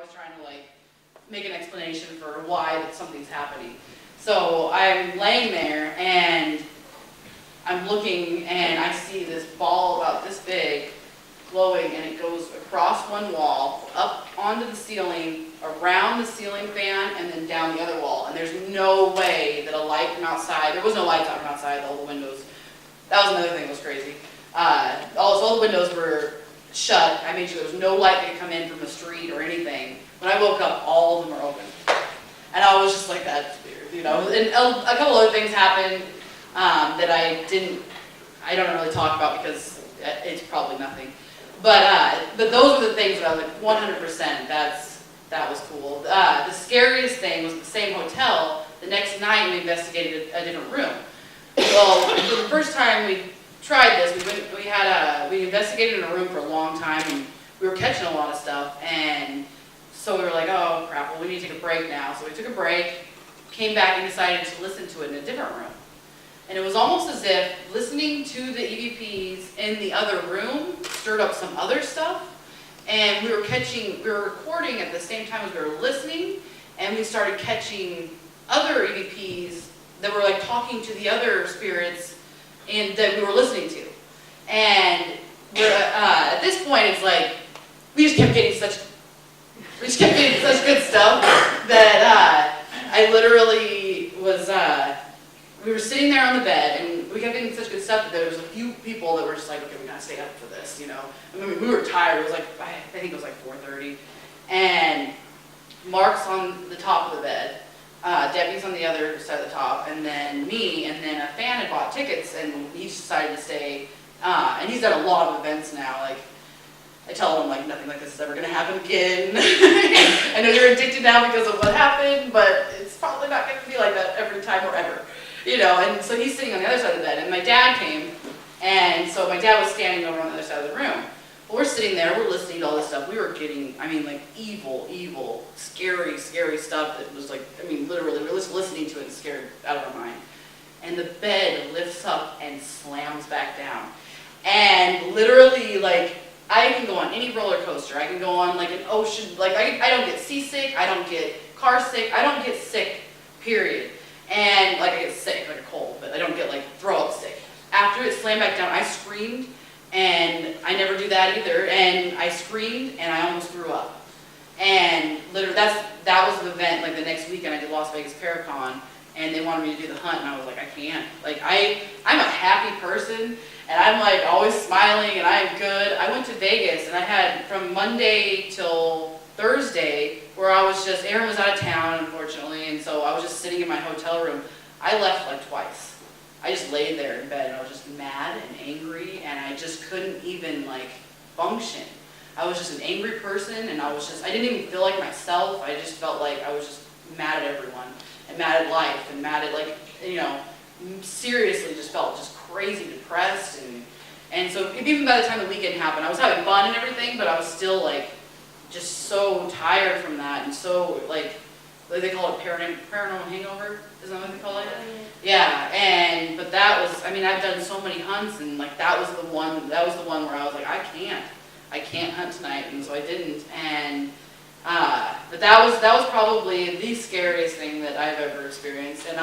always trying to like make an explanation for why something's happening. So I'm laying there and I'm looking and I see this ball about this big glowing, and it goes across one wall, up onto the ceiling, around the ceiling fan, and then down the other wall. And there's no way that a light from outside, there was no lights out from outside, all the windows. That was another thing that was crazy. All the windows were shut. I made sure there was no light that could come in from the street or anything. When I woke up, all of them were open. And I was just like, that's weird, you know. And a couple other things happened that I don't really talk about because it's probably nothing. But those were the things that I was like, 100%, that was cool. The scariest thing was the same hotel. The next night we investigated a different room. Well, the first time we tried this, we investigated in a room for a long time, and we were catching a lot of stuff, and so we were like, oh crap, well we need to take a break now. So we took a break, came back and decided to listen to it in a different room. And it was almost as if listening to the EVPs in the other room stirred up some other stuff. And we were recording at the same time as we were listening, and we started catching other EVPs that were like talking to the other spirits and that we were listening to. And at this point, it's like, we just kept getting such good stuff that I literally was, we were sitting there on the bed, and we kept getting such good stuff that there was a few people that were just like, okay, we gotta stay up for this, you know. I mean, we were tired. It was like, I think it was like 4:30, and Mark's on the top of the bed, Debbie's on the other side of the top, and then me, and then a fan had bought tickets, and he decided to stay, and he's done a lot of events now. Like, I tell him, like, nothing like this is ever gonna happen again. I know you're addicted now because of what happened, but it's probably not gonna be like that every time or ever. You know, and so he's sitting on the other side of the bed, and my dad came, and so my dad was standing over on the other side of the room. Well, we're sitting there, we're listening to all this stuff. We were getting, I mean, like, evil, scary stuff that was like, I mean, literally, we were just listening to it and scared out of our mind. And the bed lifts up and slams back down. And literally, like, I can go on any roller coaster. I can go on, like, an ocean, like, I don't get seasick, I don't get car sick, I don't get sick, period. And like I get sick, like a cold, but I don't get like throw up sick. After it slammed back down, I screamed, and I never do that either. And I screamed, and I almost threw up. And literally, that was the event. Like the next weekend, I did Las Vegas Paracon, and they wanted me to do the hunt, and I was like, I can't. Like I'm a happy person, and I'm like always smiling, and I'm good. I went to Vegas, and I had from Monday till Thursday, where Aaron was out of town, unfortunately, and so I was just sitting in my hotel room. I left like twice. I just laid there in bed, and I was just mad and angry, and I just couldn't even like function. I was just an angry person, and I didn't even feel like myself. I just felt like I was just mad at everyone, and mad at life, and mad at, like, you know, seriously just felt just crazy depressed, and so even by the time the weekend happened, I was having fun and everything, but I was still like, just so tired from that, and so like they call it paranormal hangover. Is that what they call it? Yeah. But that was, I mean, I've done so many hunts, and like that was the one where I was like, I can't hunt tonight, and so I didn't. And but that was probably the scariest thing that I've ever experienced. And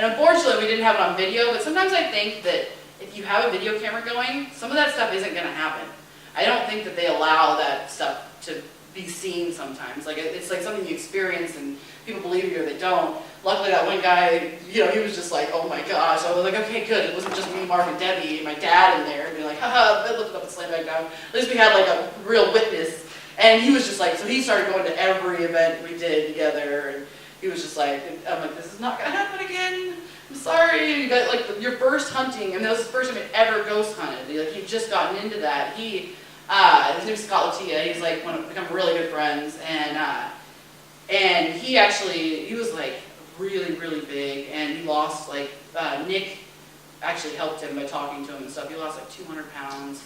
unfortunately we didn't have it on video. But sometimes I think that if you have a video camera going, some of that stuff isn't going to happen. I don't think that they allow that stuff to be seen sometimes. Like, it's like something you experience and people believe you or they don't. Luckily that one guy, you know, he was just like, oh my gosh. I was like, okay, good. It wasn't just me, Mark, and Debbie, and my dad in there being like, haha, the bed lifted up and slammed back down. At least we had like a real witness. And he was just like, so he started going to every event we did together, and he was just like, I'm like, this is not gonna happen again. I'm sorry. You got like your first hunting, and that was the first time he ever ghost hunted. Like, he'd just gotten into that. His name is Scott Latia. He's like become really good friends, and he was like really big, and he lost like Nick actually helped him by talking to him and stuff. He lost like 200 pounds,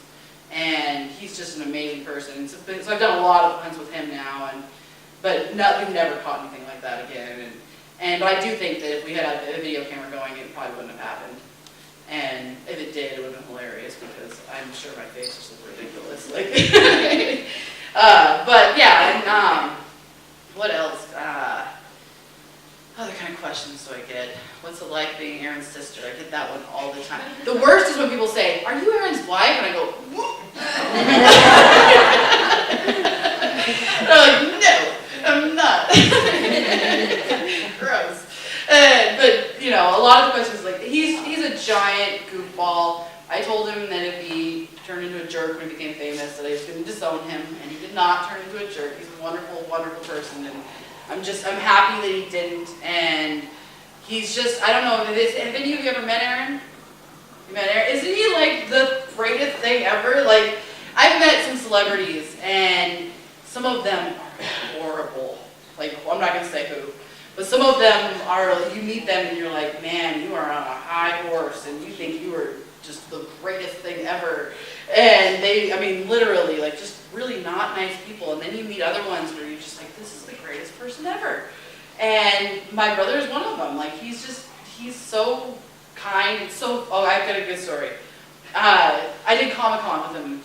and he's just an amazing person. So I've done a lot of hunts with him now, but we've never caught anything like that again. But I do think that if we had a video camera going, it probably wouldn't have happened. And if it did, it would have been hilarious because I'm sure my face just looked ridiculous. Like, but yeah, it like being Aaron's sister? I get that one all the time. The worst is when people say, are you Aaron's wife? And I go, they're like, no, I'm not. Gross. But, you know, a lot of the questions, like, he's a giant goofball. I told him that if he turned into a jerk when he became famous, that I was going to disown him, and he did not turn into a jerk. He's a wonderful, wonderful person, and I'm happy that he didn't, and he's just, I don't know, have any of you ever met Aaron? You met Aaron? Isn't he like the greatest thing ever? Like, I've met some celebrities, and some of them are horrible. Like, I'm not going to say who, but some of them are, you meet them and you're like, man, you are on a high horse, and you think you are just the greatest thing ever. And they, I mean, literally, like, just really not nice people. And then you meet other ones where you're just like, this is the greatest person ever. And my brother is one of them. Like, he's so kind. It's so, oh, I've got a good story. I did Comic-Con with him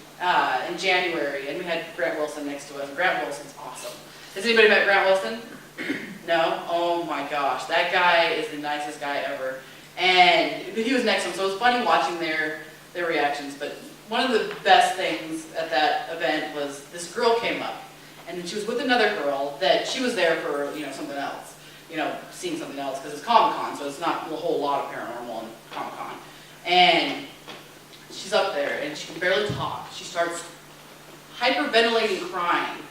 in January, and we had Grant Wilson next to us. Grant Wilson's awesome. Has anybody met Grant Wilson? No? Oh my gosh. That guy is the nicest guy ever. And he was next to him, so it was funny watching their reactions. But one of the best things at that event was this girl came up, and she was with another girl that she was there for, you know, something else, you know, seeing something else, because it's Comic-Con, so it's not a whole lot of paranormal in Comic-Con. And she's up there, and she can barely talk. She starts hyperventilating, crying.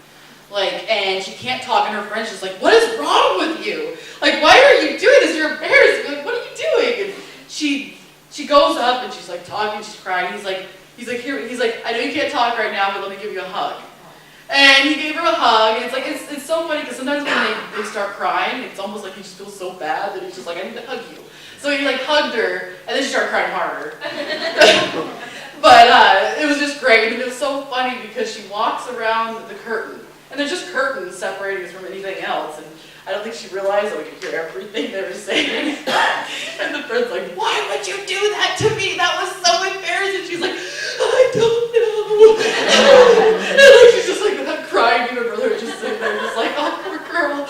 Like, and she can't talk, and her friend's just like, what is wrong with you? Like, why are you doing this? You're embarrassed. Like, what are you doing? And she goes up, and she's like talking, she's crying. He's like, here, he's like, I know you can't talk right now, but let me give you a hug. And he gave her a hug, and it's like, it's so funny, because sometimes when they start crying, it's almost like he just feels so bad that he's just like, I need to hug you. So he like hugged her, and then she started crying harder. But it was just great, and it was so funny because she walks around the curtain, and there's just curtains separating us from anything else, and I don't think she realized that we could hear everything they were saying. And the friend's like, why would you do that to me? That was so embarrassing. She's like, I don't know. And like, she's just like crying, and her brother was just sitting there, just like, oh, poor girl.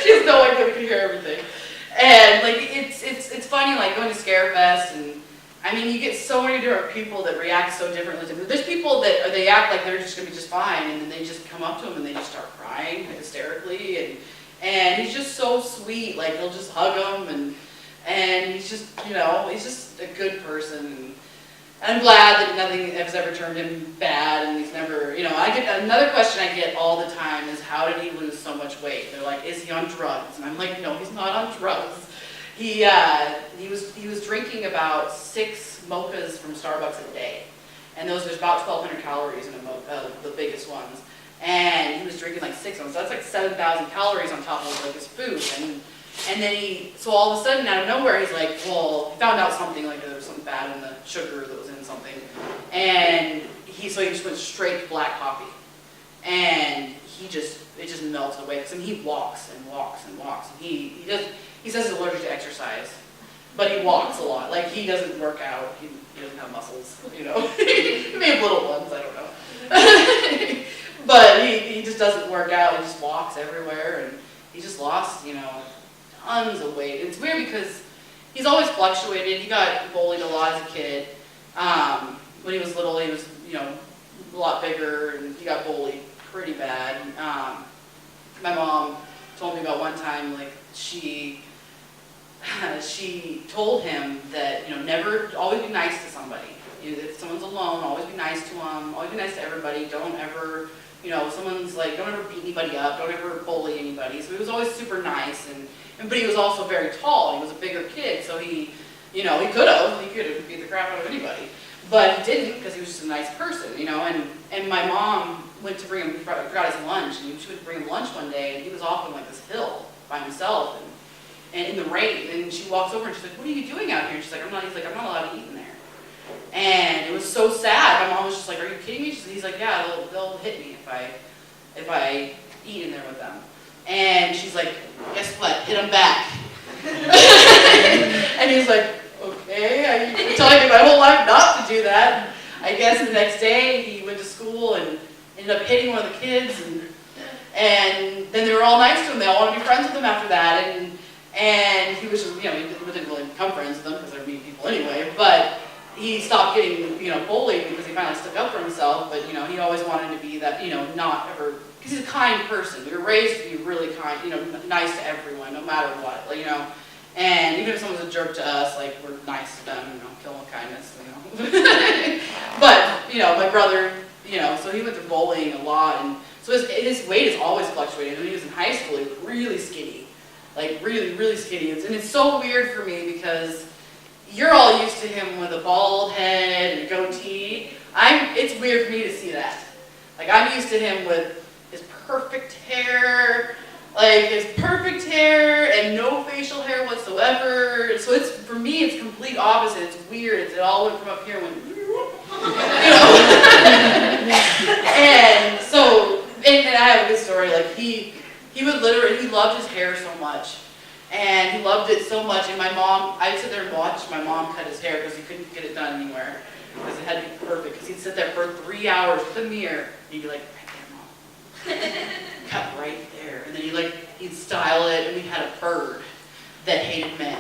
She has no idea we can hear everything. And like, it's funny, like going to Scarefest, and I mean, you get so many different people that react so differently. There's people that they act like they're just going to be just fine, and then they just come up to him and they just start crying hysterically, and he's just so sweet. Like, he'll just hug them, and he's just, you know, he's just a good person. And I'm glad that nothing has ever turned him bad, and he's never, you know, I get another question I get all the time is, how did he lose so much weight? They're like, is he on drugs? And I'm like, no, he's not on drugs. He was drinking about 6 mochas from Starbucks a day, and there's about 1,200 calories in a mocha, the biggest ones. And he was drinking like 6 of them, so that's like 7,000 calories on top of like his food. And then so all of a sudden, out of nowhere, he's like, well, he found out something, like there was something bad in the sugar that was in something, and so he just went straight to black coffee, and it just melted away. Because he walks and walks and walks. And he says he's allergic to exercise, but he walks a lot. Like, he doesn't work out. He doesn't have muscles, you know. He may have little ones, I don't know. But he just doesn't work out. He just walks everywhere, and he just lost, you know, tons of weight. It's weird because he's always fluctuated. He got bullied a lot as a kid. When he was little, he was, you know, a lot bigger, and he got bullied pretty bad. My mom told me about one time, like, she told him that, you know, never, always be nice to somebody. If someone's alone, always be nice to them, always be nice to everybody. Don't ever, you know, someone's like, don't ever beat anybody up, don't ever bully anybody. So he was always super nice, but he was also very tall. He was a bigger kid, so he could have beat the crap out of anybody. But he didn't, because he was just a nice person, you know. And my mom went to bring him, forgot his lunch, and she would bring him lunch one day, and he was off on like this hill by himself, and in the rain, and she walks over and she's like, what are you doing out here? And she's like, I'm not allowed to eat in there. And it was so sad. My mom was just like, are you kidding me? He's like, yeah, they'll hit me if I eat in there with them. And she's like, guess what? Hit him back. And he's like, okay, I've been telling me my whole life not to do that. I guess the next day he went to school and ended up hitting one of the kids, and then they were all nice to him. They all wanted to be friends with him after that. And he was just, you know, he didn't really become friends with them because they're mean people anyway, but he stopped getting, you know, bullied because he finally stuck up for himself, but, you know, he always wanted to be that, you know, not ever, because he's a kind person. We were raised to be really kind, you know, nice to everyone, no matter what, you know. And even if someone's a jerk to us, like, we're nice to them, you know, kill them with kindness, you know. But, you know, my brother, you know, so he went through bullying a lot, and so his weight has always fluctuated. When he was in high school, he was really skinny, like really, really skinny. And it's so weird for me because you're all used to him with a bald head and a goatee. It's weird for me to see that. Like, I'm used to him with his perfect hair, and no facial hair whatsoever. So for me, it's complete opposite. It's weird. It all went from up here and went, you know. And so, and I have a good story. Like, he loved his hair so much. And he loved it so much. And my mom, I'd sit there and watch my mom cut his hair because he couldn't get it done anywhere. Because it had to be perfect. Because he'd sit there for 3 hours with a mirror. And he'd be like, right there, Mom. Cut right there. And then he'd style it. And we had a bird that hated men.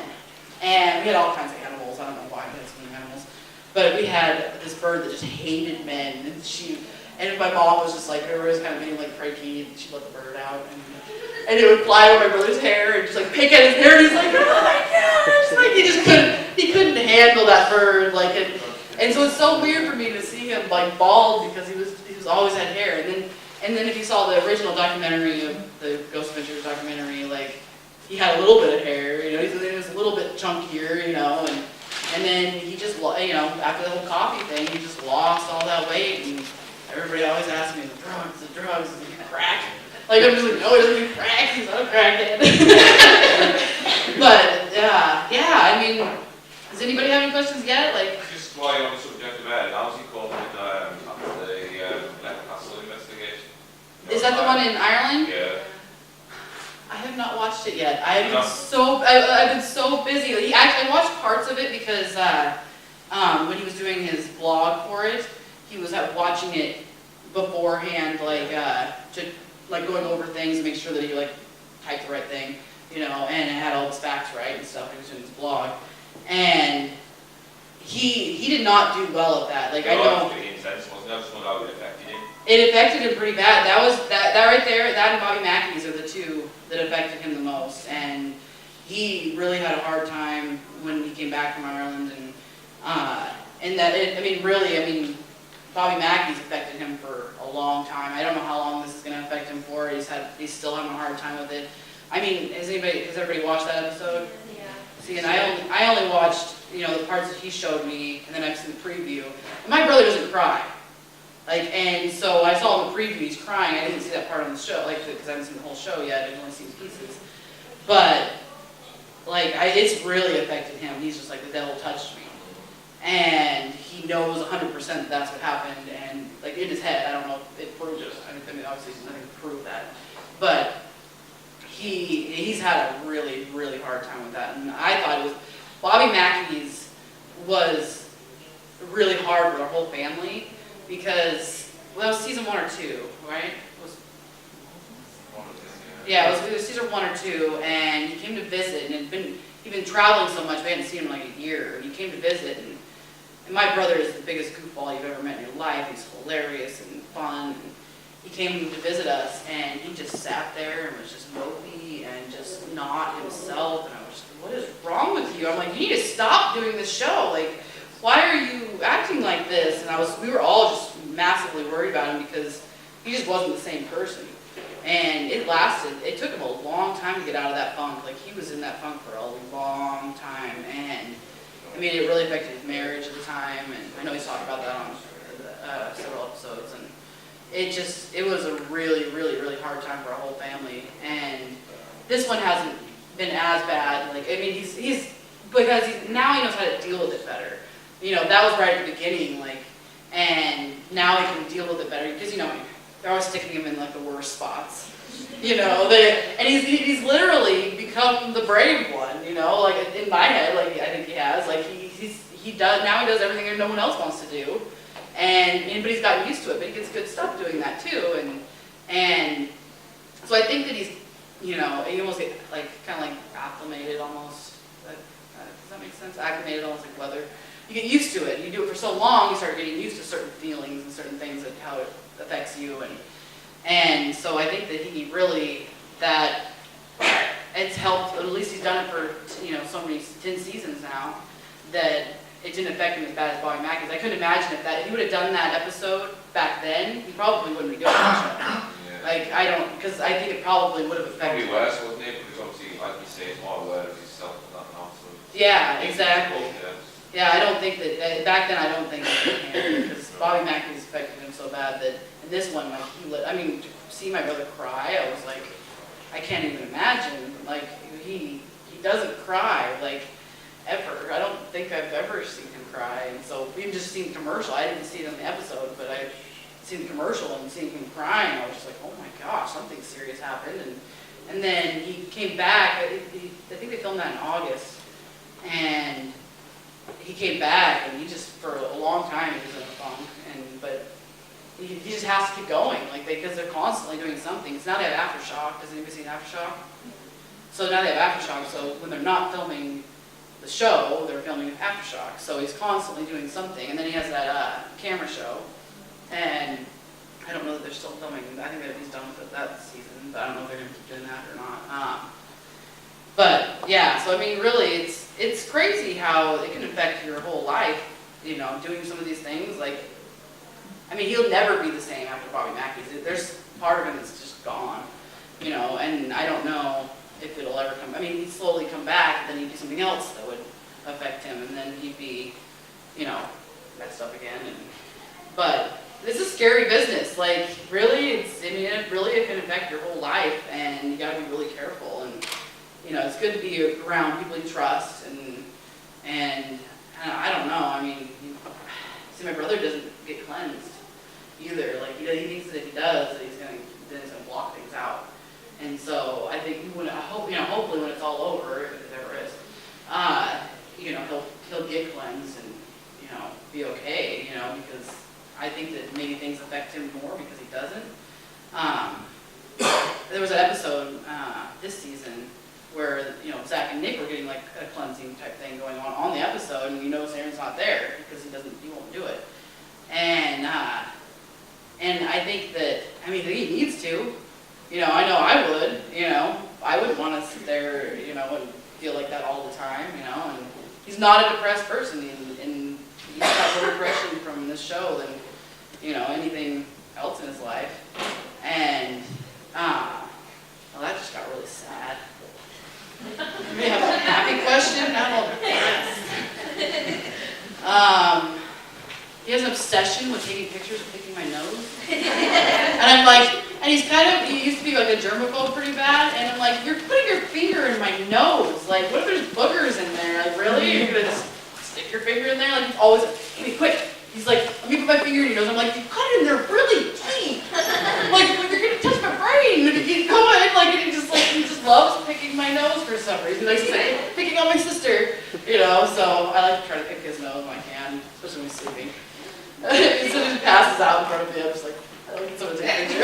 And we had all kinds of animals. I don't know why we had so many animals. But we had this bird that just hated men. And my mom was just like, everybody was kind of being like cranky. And she let the bird out. And it would fly over my brother's hair and just like pick at his hair, and he's like, oh my gosh! Like he couldn't handle that bird. Like, and so it's so weird for me to see him like bald because he was always had hair. And then if you saw the original documentary of the Ghost Adventures documentary, like he had a little bit of hair, you know, he was a little bit chunkier, you know, and then he just, you know, after the whole coffee thing, he just lost all that weight, and everybody always asks me, the drugs, is it crack? Like, I'm just like, no, he doesn't do crack, he's not a crackhead. But, yeah, I mean, does anybody have any questions yet? Like, just while you're on the subject of Ed, how's he called after the Paranormal Investigation? Is that the one in Ireland? Yeah. I have not watched it yet. I've been so busy. I watched parts of it because when he was doing his blog for it, he was watching it beforehand, like going over things, make sure that he like typed the right thing, you know, and it had all his facts right and stuff. He was doing his blog, and he did not do well at that. Like, I know. It affected him pretty bad. That right there, that and Bobby Mackey's are the two that affected him the most, and he really had a hard time when he came back from Ireland, and Bobby Mackey's affected him for a long time. I don't know how long this is going to affect him for. He's still having a hard time with it. I mean, has everybody watched that episode? Yeah. See, and I only watched, you know, the parts that he showed me, and then I've seen the preview. And my brother doesn't cry. Like, and so I saw in the preview he's crying. I didn't see that part on the show, like, because I haven't seen the whole show yet. I've only seen pieces. But, like, it's really affected him. He's just like, the devil touched me. And he knows 100% that that's what happened, and like in his head, I don't know if it proved it. I mean, obviously there's nothing to prove that, but he's had a really, really hard time with that. And I thought Bobby Mackey's was really hard for our whole family because, well, it was season 1 or 2, right? It was season 1 or 2, and he came to visit, and he'd been traveling so much, we hadn't seen him in like a year. He came to visit, and my brother is the biggest goofball you've ever met in your life. He's hilarious and fun. And he came to visit us, and he just sat there and was just mopey and just not himself. And I was just, what is wrong with you? I'm like, you need to stop doing this show. Like, why are you acting like this? And we were all just massively worried about him because he just wasn't the same person. And it took him a long time to get out of that funk. Like, he was in that funk for a long time, and I mean, it really affected his marriage at the time, and I know he's talked about that on several episodes, and it was a really, really, really hard time for our whole family, and this one hasn't been as bad. Like, I mean, now he knows how to deal with it better. You know, that was right at the beginning, like, and now he can deal with it better, because, you know, they're always sticking him in, like, the worst spots. You know, and he's literally become the brave one, you know, like in my head, like I think he has, like he does everything that no one else wants to do, but he's gotten used to it, but he gets good stuff doing that too, and so I think that you know, you almost get like, kind of like acclimated almost. Does that make sense? Acclimated, almost like weather. You get used to it. You do it for so long, you start getting used to certain feelings and certain things and how it affects you. And so I think that he really, that it's helped, at least he's done it for, you know, so many, 10 seasons now, that it didn't affect him as bad as Bobby Mackey's. I couldn't imagine if he would have done that episode back then, he probably wouldn't be doing that show. Yeah. Like, I don't, because I think it probably would have affected Probably worse, wouldn't it? Because obviously, like you say, it's more aware of himself and that now. So Yeah, exactly. Yeah, I don't think that, back then I don't think that because Bobby Mackey's affected him so bad that in this one, like, I mean, to see my brother cry, I was like, I can't even imagine. Like, he doesn't cry, like, ever. I don't think I've ever seen him cry. And so we've just seen the commercial. I didn't see it in the episode, but I've seen the commercial and seen him crying. I was just like, oh my gosh, something serious happened. And then he came back. I think they filmed that in August. And he came back, and he just, for a long time, he was in a funk. But he just has to keep going, like, because they're constantly doing something. So now they have Aftershock. Has anybody seen Aftershock? So now they have Aftershock. So when they're not filming the show, they're filming Aftershock. So he's constantly doing something. And then he has that camera show. And I don't know that they're still filming. I think that he's done with that season, but I don't know if they're going to keep doing that or not. But yeah, so I mean, really, it's crazy how it can affect your whole life, you know, doing some of these things. Like, I mean, he'll never be the same after Bobby Mackey's. There's part of him that's just gone, you know, and I don't know if it'll ever come. I mean, he'd slowly come back, and then he'd do something else that would affect him, and then he'd be, you know, messed up again. But this is scary business. Like, really, it can affect your whole life, and you gotta be really careful. And you know, it's good to be around people you trust, and I don't know. I mean, see, my brother doesn't get cleansed either. Like, he thinks that if he does, that he's gonna block things out. And so I think hopefully when it's all over, if it ever is, you know, he'll get cleansed and, you know, be okay. You know, because I think that maybe things affect him more because he doesn't. There was an episode this season where, you know, Zach and Nick were getting like a cleansing type thing going on the episode, and you notice Aaron's not there because he won't do it. And I think that, I mean, he needs to. You know I would, you know, I wouldn't want to sit there, you know, and feel like that all the time, you know. And he's not a depressed person, and he's got more depression from this show than, you know, anything else in his life. And well, that just got really sad. We have a happy question. I'm all depressed. He has an obsession with taking pictures of picking my nose. And I'm like, and he used to be like a germaphobe pretty bad, and I'm like, you're putting your finger in my nose. Like, what if there's boogers in there? Like, really? You're gonna just stick your finger in there? Like, he's always, hey, quick. He's like, let me put my finger in your nose. I'm like, you cut it in there really deep. Like, you're gonna touch my brain. You go ahead, like, and he just loves picking my nose for some reason. He likes picking on my sister, you know. So I like to try to pick his nose when I can, especially when he's sleeping. So he just passes out in front of me. I'm just like, I like someone to take a picture.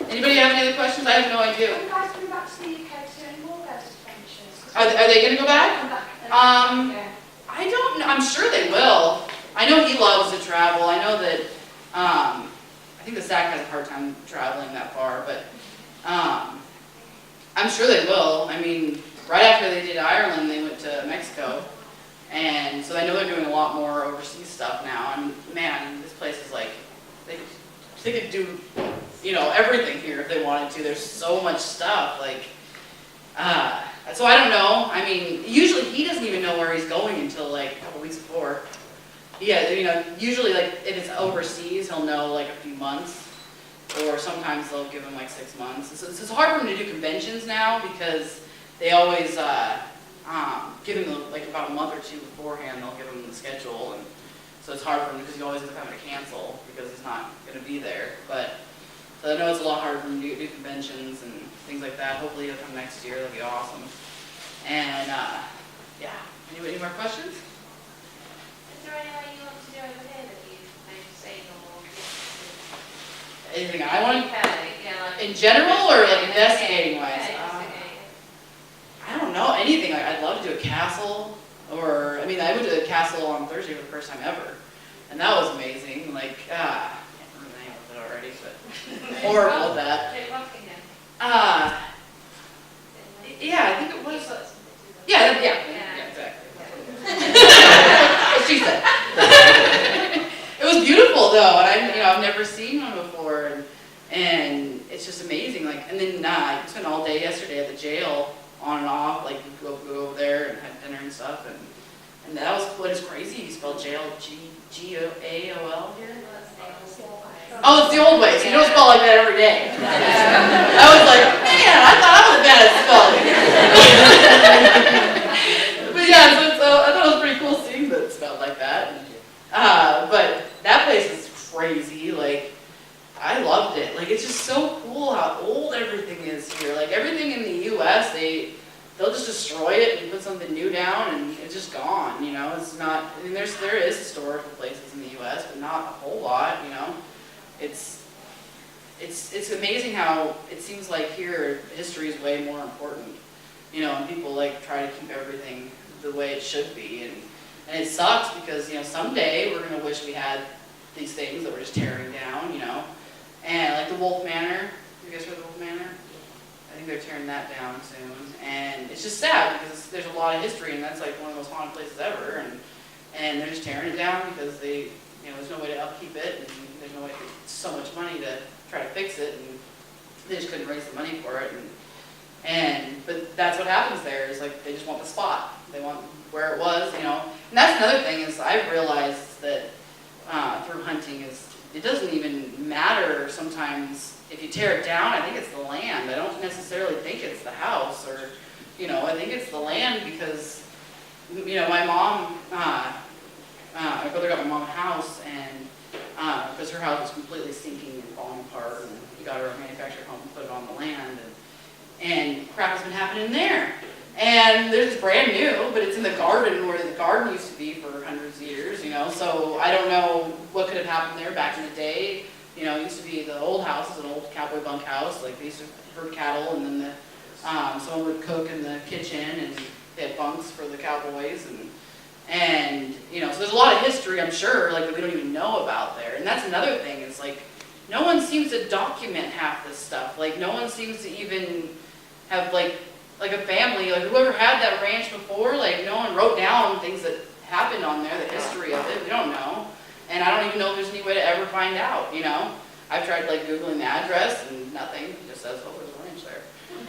Anybody have any other questions? I have no idea. Are you guys coming back to the UK to do any more ghost adventures? Are they going to go back? Come back. Yeah. I don't know. I'm sure they will. I know he loves to travel. I know that, I think the SAC has a hard time traveling that far, but I'm sure they will. I mean, right after they did Ireland, they went to Mexico. And so I know they're doing a lot more overseas stuff now. And man, this place is like, they could do, you know, everything here if they wanted to. There's so much stuff. Like, so I don't know. I mean, usually he doesn't even know where he's going until like a couple weeks before. Yeah, you know, usually like if it's overseas, he'll know like a few months, or sometimes they'll give him like 6 months. So it's hard for him to do conventions now because they always give him like about a month or two beforehand. They'll give him the schedule, and so it's hard for him because he always ends up having to cancel because he's not going to be there. But so I know it's a lot harder for him to do conventions and things like that. Hopefully he'll come next year. That'll be awesome. And yeah, any more questions? Is there any way you want to do over here that you've maybe seen or Anything I want? UK, yeah, like in general or like investigating wise? Yeah, investigating. I don't know anything. Like, I'd love to do a castle, or I mean, I went to the castle on Thursday for the first time ever, and that was amazing. Like, I can't remember the name of it already, but horrible at that. Yeah, I think it was. Yeah, exactly. What she said. It was beautiful though, and I've never seen one before, and it's just amazing. Like, and then I spent all day yesterday at the jail, on and off. Like, we go over there and had dinner and stuff, and that was what is crazy. You spell jail G-A-O-L here. Oh, it's the old way, so you don't spell like that every day. I was like, man, I thought I was bad at spelling. But yeah, so I thought it was pretty cool seeing that it spelled like that. But that place is crazy. Like, I loved it. Like, it's just so cool how old everything is here. Like, everything in the U.S., they'll just destroy it and put something new down, and it's just gone. You know, it's not. I mean, there is historical places in the U.S., but not a whole lot. You know. It's amazing how it seems like here history is way more important, you know, and people like try to keep everything the way it should be, and it sucks because, you know, someday we're gonna wish we had these things that we're just tearing down, you know, and like the Wolf Manor. You guys heard of the Wolf Manor? I think they're tearing that down soon, and it's just sad because there's a lot of history, and that's like one of the most haunted places ever, and they're just tearing it down because there's no way to upkeep it, and there's no way to so much money to try to fix it, and they just couldn't raise the money for it, but that's what happens there is like they just want the spot, they want where it was, you know, and that's another thing is I've realized that through hunting is it doesn't even matter sometimes if you tear it down. I think it's the land. I don't necessarily think it's the house, or you know, I think it's the land because you know my mom. My brother got my mom a house, and because her house was completely sinking and falling apart, and we got her a manufactured home and put it on the land, and crap has been happening there. And it's brand new, but it's in the garden where the garden used to be for hundreds of years, you know, so I don't know what could have happened there back in the day. You know, it used to be the old house, it was an old cowboy bunkhouse, like they used to herd cattle, and then someone would cook in the kitchen, and they had bunks for the cowboys, and you know, so there's a lot of history, I'm sure, like that we don't even know about there. And that's another thing, is like, no one seems to document half this stuff. Like, no one seems to even have like a family, like whoever had that ranch before, like no one wrote down things that happened on there, the history of it, we don't know. And I don't even know if there's any way to ever find out, you know. I've tried like Googling the address and nothing, it just says, oh, there's a ranch there,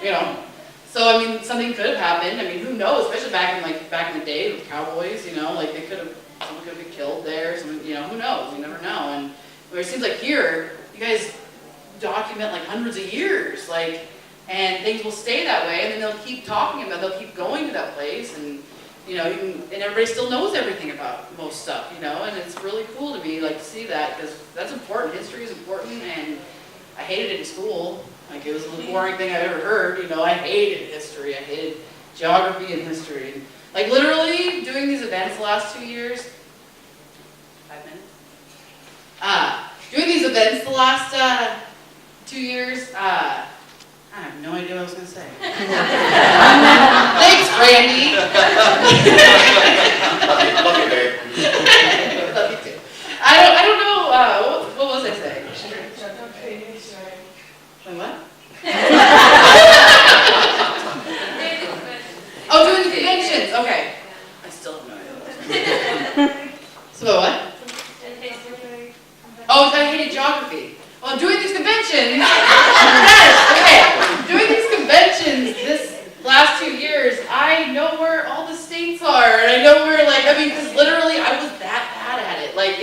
you know. So, I mean, something could have happened. I mean, who knows? Especially back in the day with cowboys, you know, like someone could have been killed there. Someone, you know, who knows? You never know. And where it seems like here, you guys document like hundreds of years, like, and things will stay that way. And then they'll keep talking about, they'll keep going to that place, and you know, and everybody still knows everything about most stuff, you know. And it's really cool to me, like, to see that, because that's important. History is important, and I hated it in school. Like, it was the most boring thing I've ever heard, you know. I hated history. I hated geography and history. And, like, literally doing these events the last 2 years, 5 minutes? Doing these events the last 2 years, I have no idea what I was going to say. Thanks, Randy. Love you, babe. Love you too. I don't know, what was I saying? What? Oh, doing the conventions. Okay. I still have no idea what I was saying. So what? Oh, I hated geography. Well, doing these conventions. Yes. Okay. Doing these conventions this last 2 years, I know where all the states are, and I know where, like, I mean, because literally I was that bad at it. Like,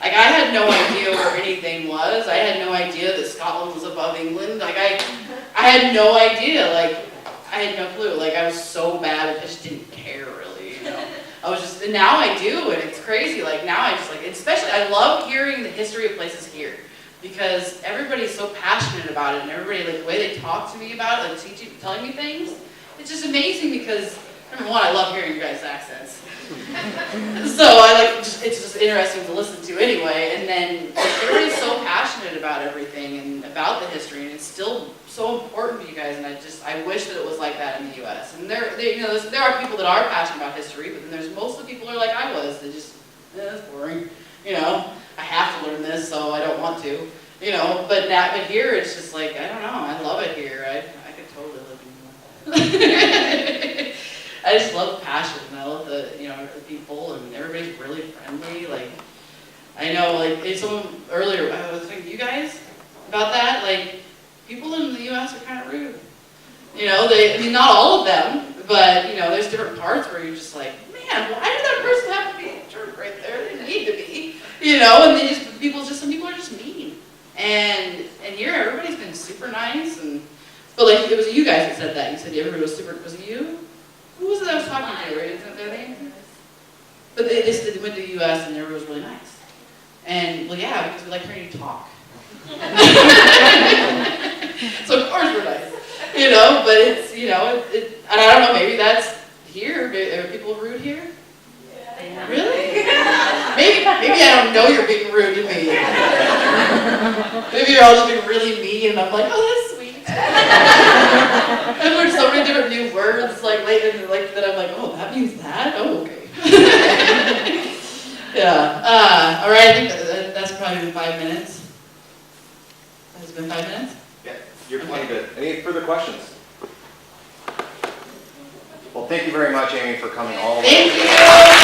like, I had no idea where anything was. I had no idea that Scotland was above England. Like, I had no idea. Like, I had no clue. Like, I was so bad, I just didn't care, really, you know. And now I do, and it's crazy. Like, now I just, like, especially, I love hearing the history of places here, because everybody's so passionate about it, and everybody, like, the way they talk to me about it, like, telling me things, it's just amazing, because, number one, I love hearing your guys' accents. So I, like, just it's just interesting to listen to anyway. And then everybody's so passionate about everything and about the history, and it's still so important to you guys. And I wish that it was like that in the U.S. And there are people that are passionate about history, but then there's most of the people who are like I was. They just, it's boring. I have to learn this, so I don't want to. But here it's just like, I don't know. I love it here. I could totally live in that. I just love passion, and I love the people, and everybody's really friendly. Like, I know, like, someone earlier, I was thinking, you guys, about that, like, people in the U.S. are kind of rude. Not all of them, but, there's different parts where you're just like, man, why did that person have to be a jerk right there? They didn't need to be, and some people are just mean. And here, everybody's been super nice, but like, it was you guys that said that. You said everybody was super, was it you? Who was it I was talking to, right? Isn't that their name? But they went to the U.S. and everyone was really nice. And, well, yeah, because we like hearing you talk. So of course we're nice. But it's, and I don't know, maybe that's here. Are people rude here? Yeah. Really? Maybe I don't know you're being rude to me. Maybe you're all just being really mean, and I'm like, oh, that's sweet. I've learned so many different new words, like lately, like that. I'm like, oh, that means that. Oh, okay. Yeah. All right. I think that's probably been 5 minutes. Has it been 5 minutes? Yeah, you're plenty good. Any further questions? Well, thank you very much, Amy, for coming all the way. Thank you.